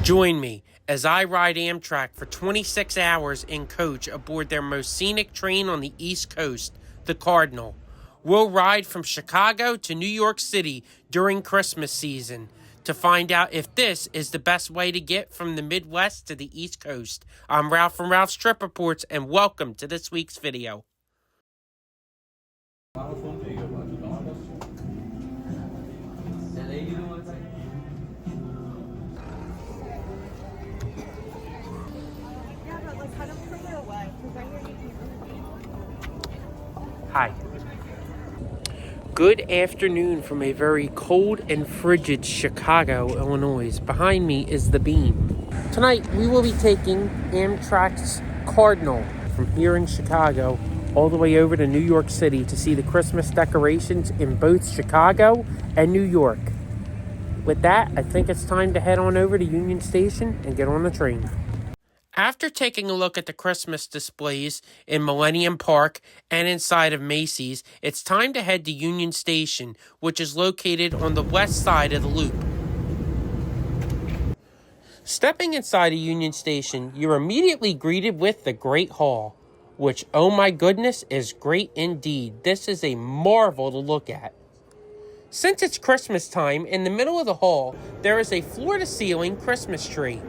Join me as I ride Amtrak for 26 hours in coach aboard their most scenic train on the East Coast, the Cardinal. We'll ride from Chicago to New York City during Christmas season to find out if this is the best way to get from the Midwest to the East Coast. I'm Ralph from Ralph's Trip Reports, and welcome to this week's video. Hi. Good afternoon from a very cold and frigid Chicago, Illinois. Behind me is the beam. Tonight we will be taking Amtrak's Cardinal from here in Chicago all the way over to New York City to see the Christmas decorations in both Chicago and New York. With that, I think it's time to head on over to Union Station and get on the train. After taking a look at the Christmas displays in Millennium Park and inside of Macy's, it's time to head to Union Station, which is located on the west side of the loop. Stepping inside of Union Station, you're immediately greeted with the Great Hall, which, oh my goodness, is great indeed. This is a marvel to look at. Since it's Christmas time, in the middle of the hall, there is a floor-to-ceiling Christmas tree.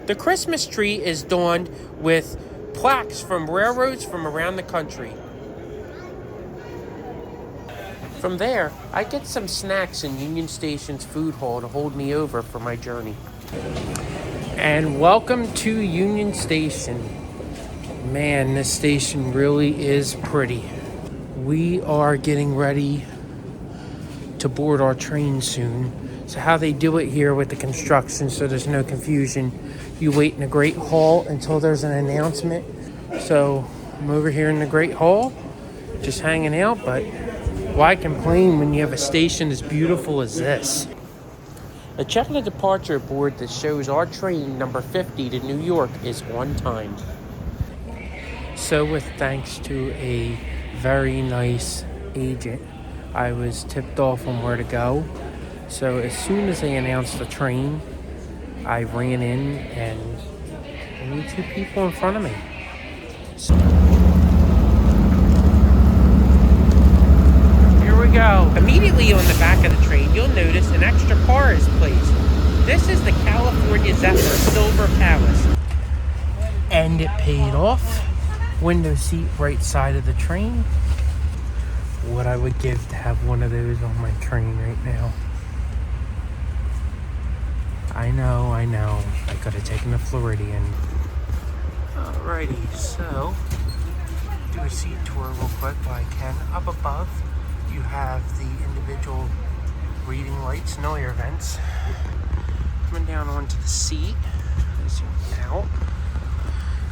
The Christmas tree is donned with plaques from railroads from around the country. From there, I get some snacks in Union Station's food hall to hold me over for my journey. And welcome to Union Station. Man, this station really is pretty. We are getting ready to board our train soon. So how they do it here with the construction, so there's no confusion, you wait in the Great Hall until there's an announcement. So I'm over here in the Great Hall, just hanging out, but why complain when you have a station as beautiful as this? A check the departure board that shows our train number 50 to New York is on time. So with thanks to a very nice agent, I was tipped off on where to go. So as soon as they announced the train, I ran in and only two people in front of me. So, here we go. Immediately on the back of the train, you'll notice an extra car is placed. This is the California Zephyr Silver Palace. And it paid off. Window seat right side of the train. What I would give to have one of those on my train right now. I know. I could have taken the Floridian. Alrighty, so do a seat tour real quick while I can. Up above, you have the individual reading lights and all your vents. Coming down onto the seat, as you out,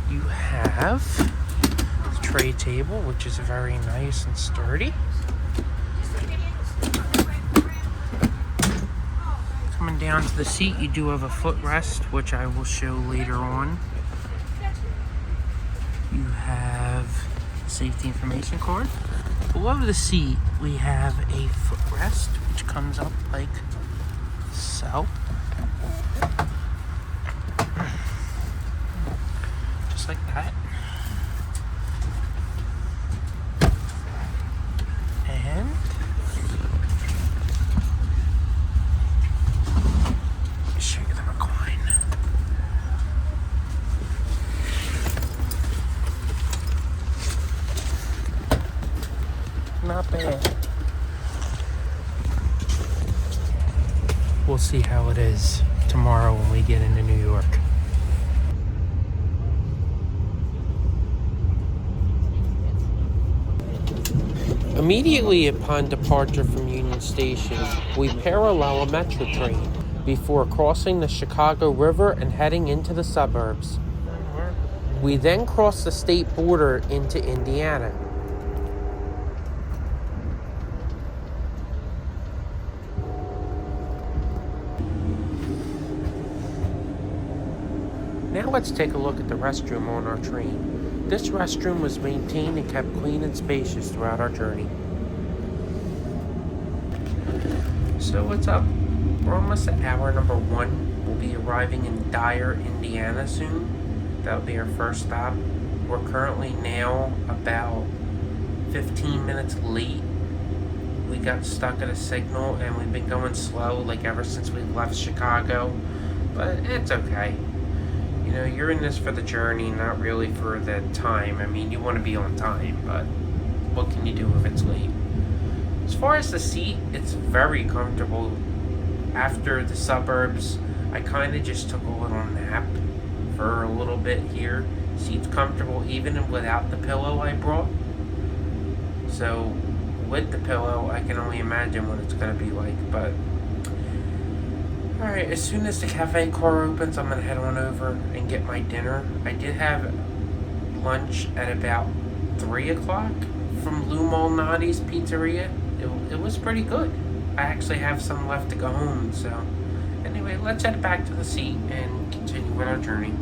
you have the tray table, which is very nice and sturdy. Coming down to the seat, you do have a footrest, which I will show later on. You have safety information card. Below the seat, we have a footrest, which comes up like so. Just like that. And not bad. We'll see how it is tomorrow when we get into New York. Immediately upon departure from Union Station, we parallel a metro train before crossing the Chicago River and heading into the suburbs. We then cross the state border into Indiana. Now let's take a look at the restroom on our train. This restroom was maintained and kept clean and spacious throughout our journey. So what's up? We're almost at hour number 1. We'll be arriving in Dyer, Indiana soon. That'll be our first stop. We're currently now about 15 minutes late. We got stuck at a signal and we've been going slow like ever since we left Chicago. But it's okay. You know, you're in this for the journey, not really for the time. I mean, you want to be on time, but what can you do if it's late? As far as the seat, it's very comfortable. After the suburbs, I kind of just took a little nap for a little bit here. Seat's comfortable even without the pillow I brought. So with the pillow, I can only imagine what it's going to be like. But alright, as soon as the cafe car opens, I'm going to head on over and get my dinner. I did have lunch at about 3 o'clock from Lou Malnati's Pizzeria. It was pretty good. I actually have some left to go home. So anyway, let's head back to the seat and continue with our journey.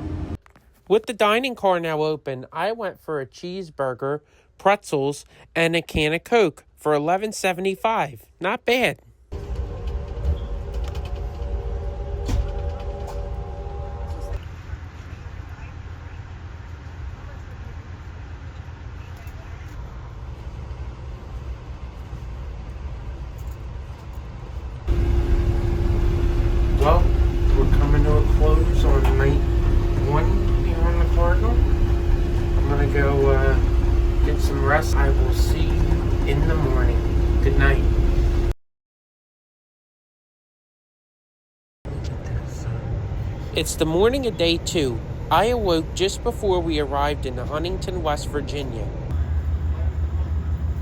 With the dining car now open, I went for a cheeseburger, pretzels, and a can of Coke for $11.75. Not bad. Well, we're coming to a close on night 1 here on the Cardinal. I'm going to go get some rest. I will see you in the morning. Good night. It's the morning of day 2. I awoke just before we arrived in Huntington, West Virginia.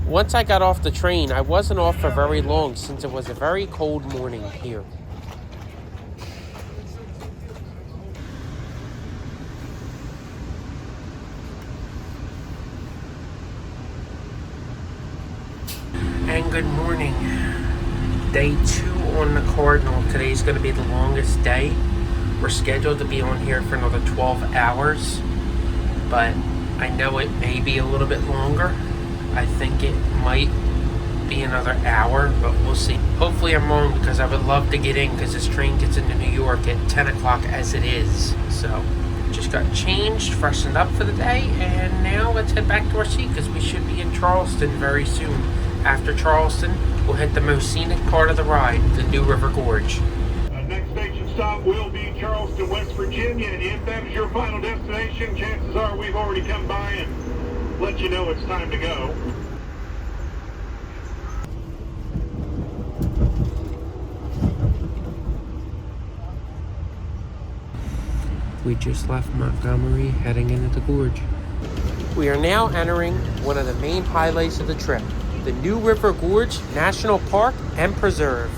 Once I got off the train, I wasn't off for very long since it was a very cold morning here. And good morning. Day 2 on the Cardinal. Today's going to be the longest day. We're scheduled to be on here for another 12 hours, but I know it may be a little bit longer. I think it might be another hour, but we'll see. Hopefully I'm wrong, because I would love to get in, because this train gets into New York at 10 o'clock as it is. So just got changed, freshened up for the day, and now let's head back to our seat, because we should be in Charleston very soon. After Charleston, we'll hit the most scenic part of the ride, the New River Gorge. Next station stop will be Charleston, West Virginia, and if that is your final destination, chances are we've already come by and let you know it's time to go. We just left Montgomery, heading into the Gorge. We are now entering one of the main highlights of the trip, the New River Gorge National Park and Preserve.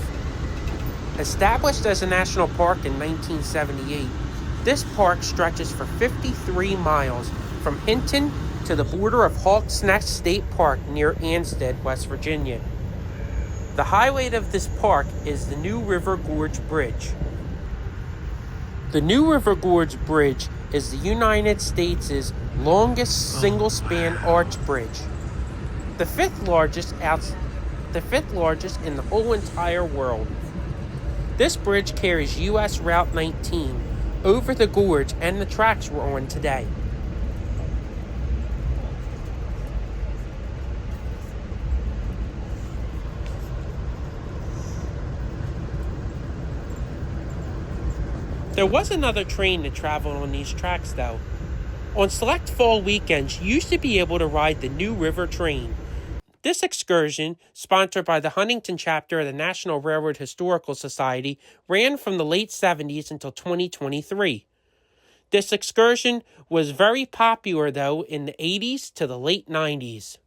Established as a national park in 1978, this park stretches for 53 miles from Hinton to the border of Hawks Nest State Park near Ansted, West Virginia. The highlight of this park is the New River Gorge Bridge. The New River Gorge Bridge is the United States' longest single-span arch bridge, the fifth largest in the whole entire world. This bridge carries U.S. Route 19 over the gorge and the tracks we're on today. There was another train that traveled on these tracks, though. On select fall weekends, you used to be able to ride the New River train. This excursion, sponsored by the Huntington chapter of the National Railroad Historical Society, ran from the late 70s until 2023. This excursion was very popular, though, in the 80s to the late 90s.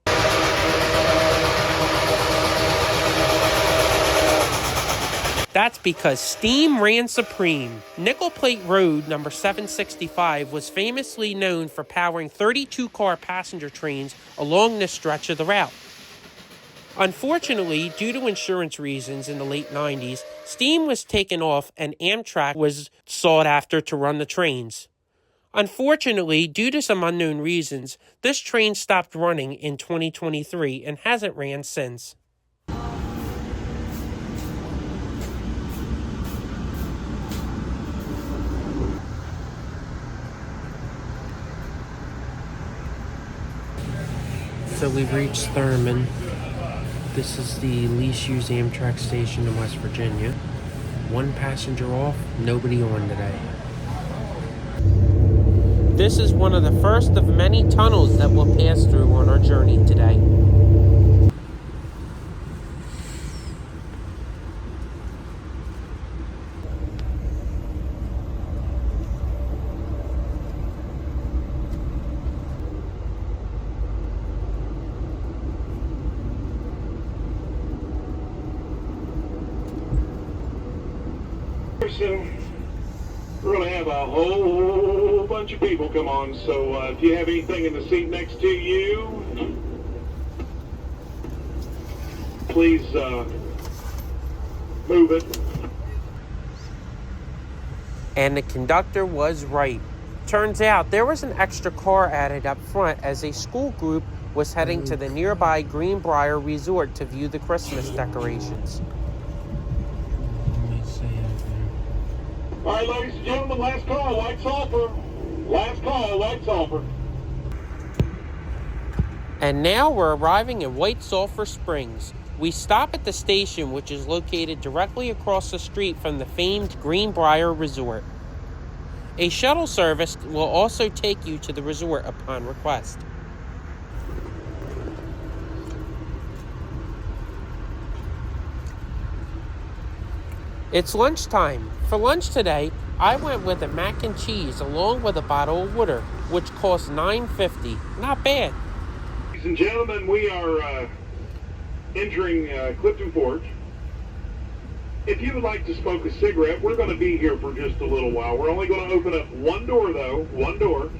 That's because steam ran supreme. Nickel Plate Road, number 765, was famously known for powering 32-car passenger trains along this stretch of the route. Unfortunately, due to insurance reasons in the late 90s, steam was taken off and Amtrak was sought after to run the trains. Unfortunately, due to some unknown reasons, this train stopped running in 2023 and hasn't ran since. So we've reached Thurmond. This is the least used Amtrak station in West Virginia. One passenger off, nobody on today. This is one of the first of many tunnels that we'll pass through on our journey today. We're going to have a whole bunch of people come on, so if you have anything in the seat next to you, please move it. And the conductor was right. Turns out there was an extra car added up front as a school group was heading to the nearby Greenbrier resort to view the Christmas decorations. All right, ladies and gentlemen, last call, White Sulphur. Last call, White Sulphur. And now we're arriving at White Sulphur Springs. We stop at the station, which is located directly across the street from the famed Greenbrier Resort. A shuttle service will also take you to the resort upon request. It's lunchtime. For lunch today, I went with a mac and cheese along with a bottle of water, which cost $9.50. Not bad. Ladies and gentlemen, we are entering Clifton Forge. If you would like to smoke a cigarette, we're going to be here for just a little while. We're only going to open up one door, though. One door.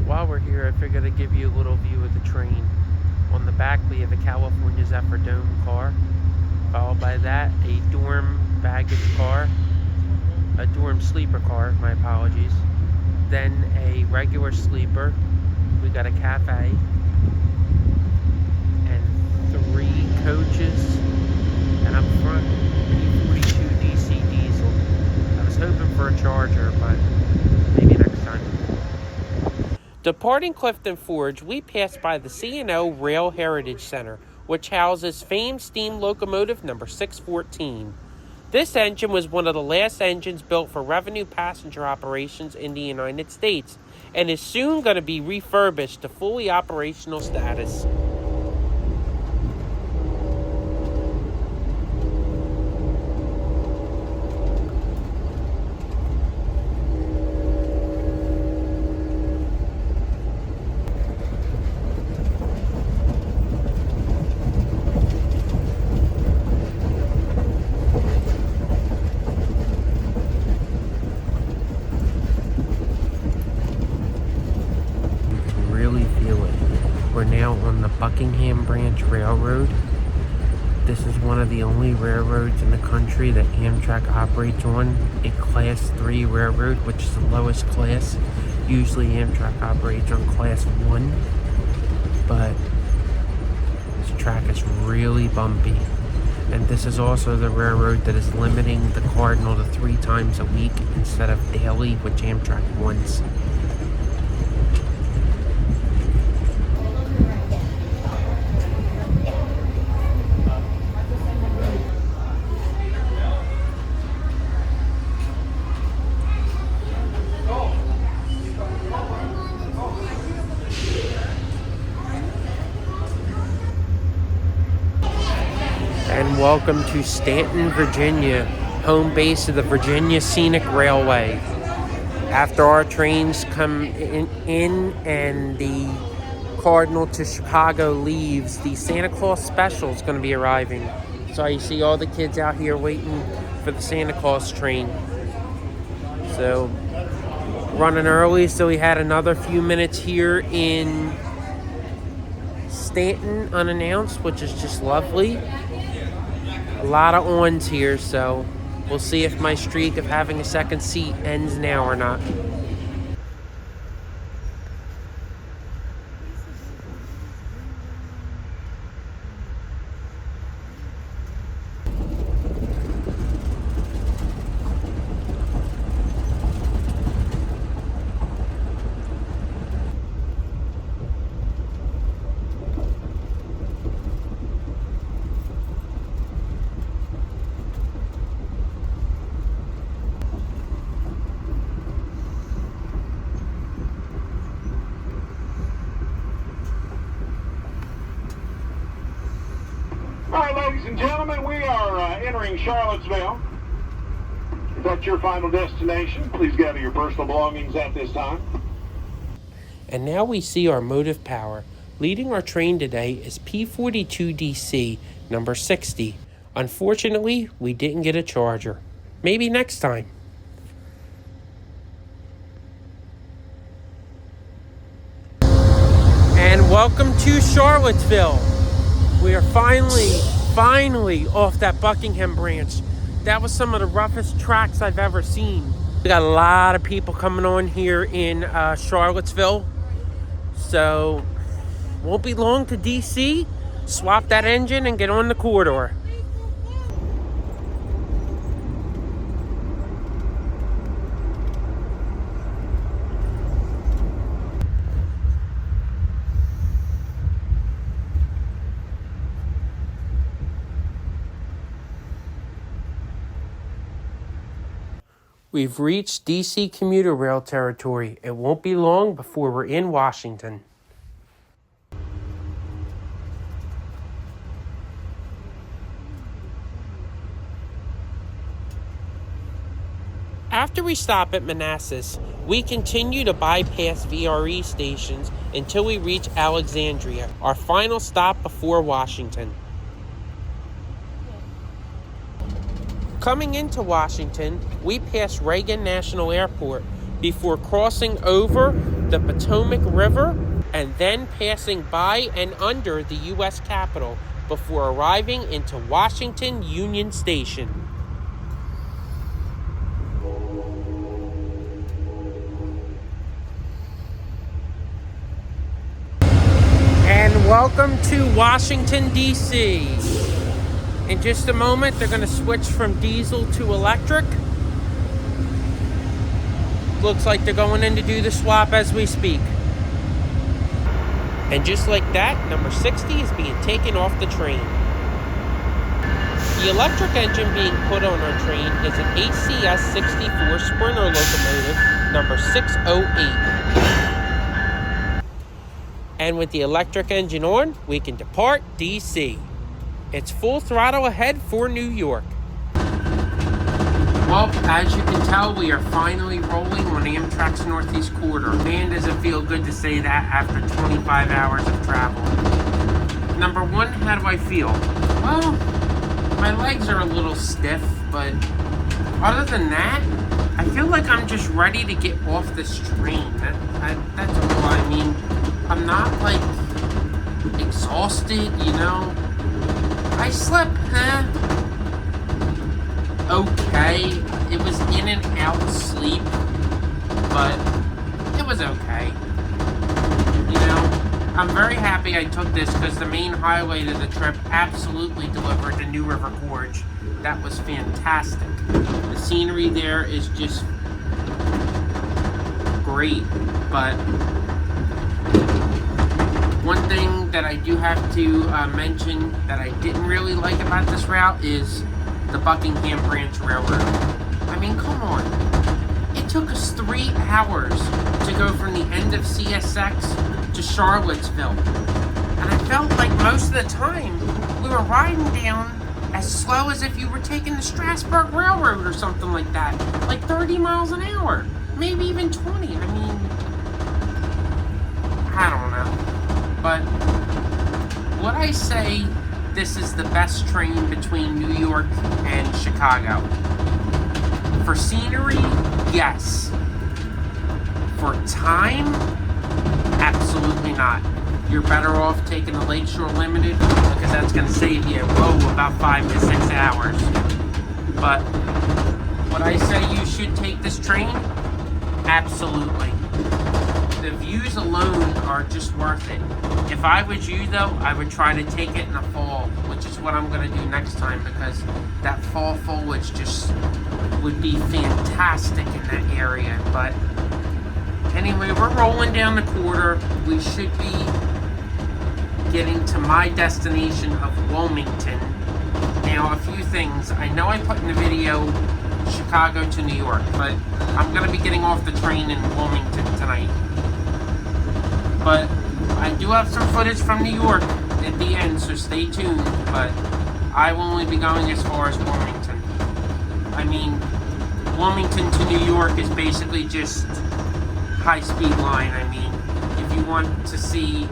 While we're here, I figured I'd give you a little view of the train. On the back, we have a California Zephyr Dome car, followed by that, a dorm baggage car, a dorm sleeper car, my apologies, then a regular sleeper, we got a cafe, and 3 coaches, and up front, P42 DC diesel. I was hoping for a Charger, but maybe next time. Departing Clifton Forge, we passed by the C&O Rail Heritage Center, which houses famed steam locomotive number 614. This engine was one of the last engines built for revenue passenger operations in the United States and is soon going to be refurbished to fully operational status. On the Buckingham Branch Railroad. This is one of the only railroads in the country that Amtrak operates on, a Class 3 railroad, which is the lowest class. Usually Amtrak operates on Class 1, but this track is really bumpy. And this is also the railroad that is limiting the Cardinal to 3 times a week instead of daily, which Amtrak wants. And welcome to Stanton, Virginia, home base of the Virginia Scenic Railway. After our trains come in and the Cardinal to Chicago leaves, the Santa Claus special is going to be arriving. So you see all the kids out here waiting for the Santa Claus train. So running early, so we had another few minutes here in Stanton unannounced, which is just lovely. A lot of ons here, so we'll see if my streak of having a second seat ends now or not. Ladies and gentlemen, we are entering Charlottesville. If that's your final destination, please gather your personal belongings at this time. And now we see our motive power. Leading our train today is P42DC, number 60. Unfortunately, we didn't get a charger. Maybe next time. And welcome to Charlottesville. We are finally off that Buckingham Branch. That was some of the roughest tracks I've ever seen. We got a lot of people coming on here in Charlottesville. So, won't be long to DC. Swap that engine and get on the corridor. We've reached DC commuter rail territory. It won't be long before we're in Washington. After we stop at Manassas, we continue to bypass VRE stations until we reach Alexandria, our final stop before Washington. Coming into Washington, we pass Reagan National Airport before crossing over the Potomac River and then passing by and under the U.S. Capitol before arriving into Washington Union Station. And welcome to Washington, D.C. In just a moment, they're going to switch from diesel to electric. Looks like they're going in to do the swap as we speak. And just like that, number 60 is being taken off the train. The electric engine being put on our train is an ACS 64 Sprinter locomotive, number 608. And with the electric engine on, we can depart DC. It's full throttle ahead for New York. Well, as you can tell, we are finally rolling on Amtrak's Northeast Corridor. Man, does it feel good to say that after 25 hours of travel. Number one, how do I feel? Well, my legs are a little stiff, but other than that, I feel like I'm just ready to get off this train. That's all I mean. I'm not, like, exhausted, you know? I slept, okay. It was in and out sleep, but it was okay. You know, I'm very happy I took this because the main highlight of the trip absolutely delivered the New River Gorge. That was fantastic. The scenery there is just great, but one thing that I do have to mention that I didn't really like about this route is the Buckingham Branch Railroad. I mean, come on. It took us 3 hours to go from the end of CSX to Charlottesville. And I felt like most of the time we were riding down as slow as if you were taking the Strasburg Railroad or something like that. Like 30 miles an hour. Maybe even 20. I mean, I don't know. But would I say this is the best train between New York and Chicago? For scenery, yes. For time, absolutely not. You're better off taking the Lakeshore Limited because that's going to save you, about 5 to 6 hours. But would I say you should take this train? Absolutely. The views alone are just worth it. If I was you, though, I would try to take it in the fall, which is what I'm going to do next time, because that fall foliage just would be fantastic in that area. But anyway, we're rolling down the corridor. We should be getting to my destination of Wilmington. Now, a few things. I know I put in the video Chicago to New York, but I'm going to be getting off the train in Wilmington tonight. But I do have some footage from New York at the end, so stay tuned. But I will only be going as far as Wilmington. I mean, Wilmington to New York is basically just high-speed line. I mean, if you want to see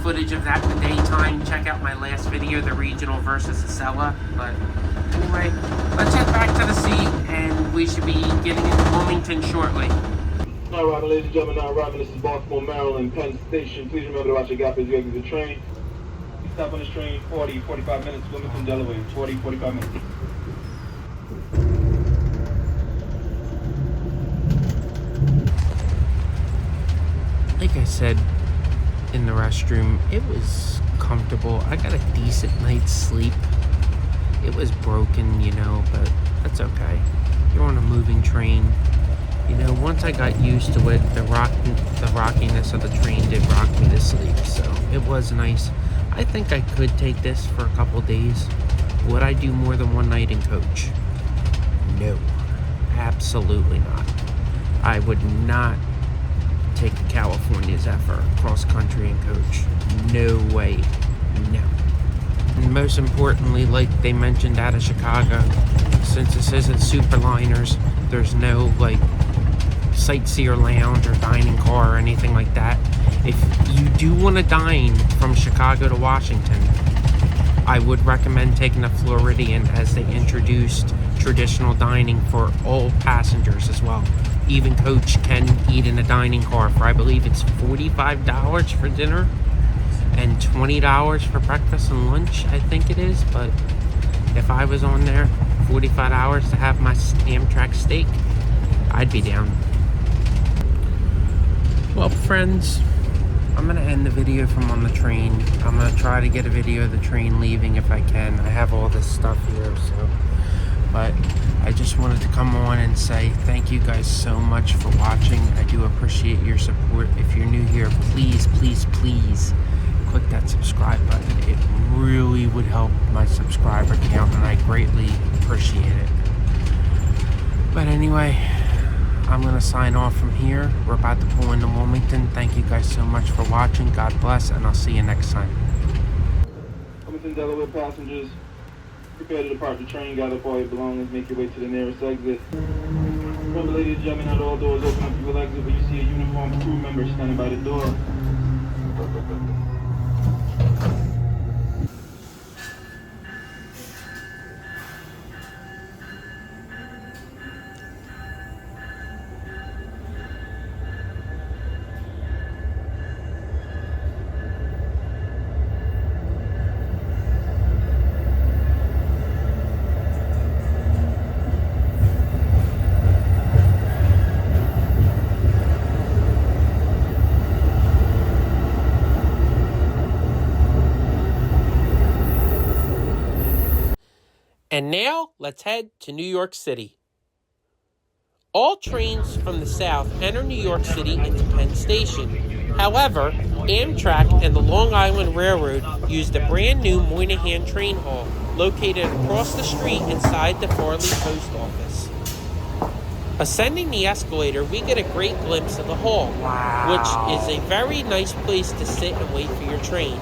footage of that in the daytime, check out my last video, the regional versus the Acela. But anyway, let's head back to the seat, and we should be getting into Wilmington shortly. Now arriving, ladies and gentlemen, now arriving. This is Baltimore, Maryland, Penn Station. Please remember to watch your gap as you exit the train. You stop on this train 45 minutes, Wilmington, Delaware. 45 minutes. Like I said in the restroom, it was comfortable. I got a decent night's sleep. It was broken, you know, but that's okay. You're on a moving train. You know, once I got used to it, the rockiness of the train did rock me to sleep, so it was nice. I think I could take this for a couple days. Would I do more than one night in coach? No, absolutely not. I would not take the California's effort cross country and coach. No way. No. And most importantly, like they mentioned out of Chicago, since this isn't Superliners, there's no like sightseer lounge or dining car or anything like that. If you do want to dine from Chicago to Washington, I would recommend taking the Floridian, as they introduced traditional dining for all passengers as well. Even coach can eat in a dining car for, I believe it's $45 for dinner and $20 for breakfast and lunch, I think it is. But if I was on there, $45 to have my Amtrak steak, I'd be down. Well, friends, I'm going to end the video from on the train. I'm going to try to get a video of the train leaving if I can. I have all this stuff here, so. But I just wanted to come on and say thank you guys so much for watching. I do appreciate your support. If you're new here, please, please, please click that subscribe button. It really would help my subscriber count, and I greatly appreciate it. But anyway, I'm going to sign off from here. We're about to pull into Wilmington. Thank you guys so much for watching. God bless, and I'll see you next time. Wilmington, Delaware passengers, prepare to depart the train. Gather up all your belongings. Make your way to the nearest exit. Remember, ladies and gentlemen, how all doors open up. You will exit, but you see a uniformed crew member standing by the door. And now, let's head to New York City. All trains from the south enter New York City into Penn Station. However, Amtrak and the Long Island Railroad used a brand new Monihayn train hall located across the street inside the Farley Post Office. Ascending the escalator, we get a great glimpse of the hall, which is a very nice place to sit and wait for your train.